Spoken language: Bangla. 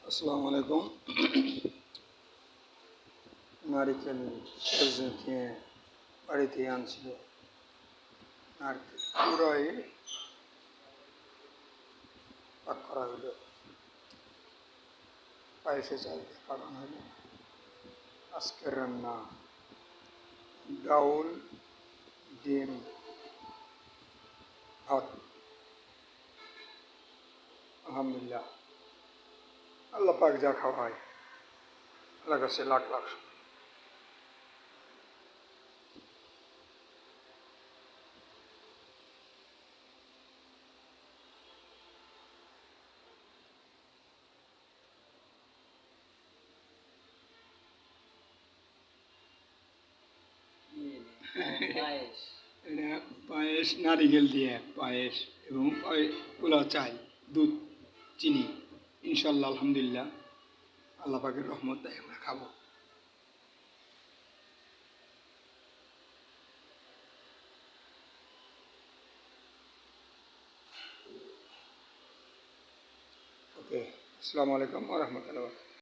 আসসালামু আলাইকুম। নারিকেল খেয়ে বাড়িতে আনছিল। নারকেল পুরাই পাক করা হলো, পায়েসে চাল দিয়ে পাকানো হলো। আজকের রান্না ডাউল, ডিম, ভাত। আলহামদুলিল্লাহ, আল্লাহ পাক যা খাওয়ায়, আল্লাহ কাছে লাখ লাখ শুকর। এটা পায়েস, নারিকেল দিয়ে পায়েস এবং পোলাও চাল, দুধ, চিনি। ইনশাল্লাহ আলহামদুলিল্লাহ আল্লাহ পাকের রহমত তাই আমরা খাবো। ওকে, আসসালামু আলাইকুম ওয়া রাহমাতুল্লাহ।